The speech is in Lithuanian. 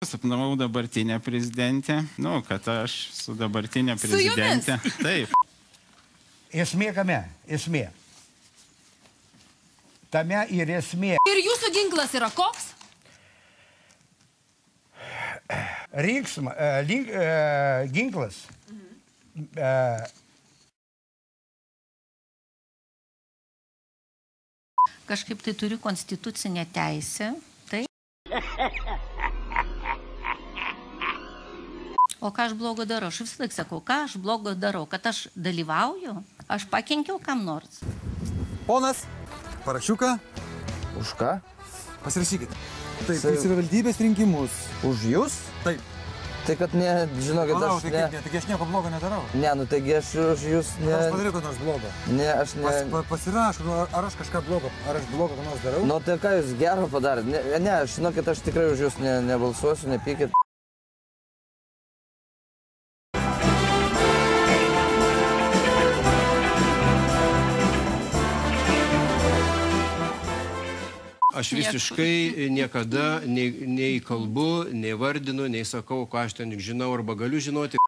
Sapnavau dabartinę prezidentę, kad aš su dabartinė prezidentė. Taip. Esmė kame? Esmė. Tame ir esmė. Ir jūsų ginklas yra koks? Ginklas. Kažkaip tai turiu konstitucinę teisę. Tai. O ką aš blogo darau? Aš vis laik sakau, ką aš blogo darau? Kad aš dalyvauju? Aš pakenkiau kam nors? Ponas, parašiuką. Už ką? Pasirašykit. Taip, savivaldybės rinkimus. Už jūs? Taip. Tai kad ne, žinokit, aš ne... Taigi aš nieko blogo nedarau. Ne, nu taigi aš už jūs ne... Aš padariau, kad nors blogo. Ne, aš ne... Pasirašau, ar aš kažką blogo, ar aš blogo, kad nors darau. Nu tai ką jūs gero padarėt? Ne, žinokit, aš tikrai už jūs nebalsuosiu, nepykit. Aš visiškai niekada nei kalbu, nei vardinu, nei sakau, ką aš ten žinau arba galiu žinoti.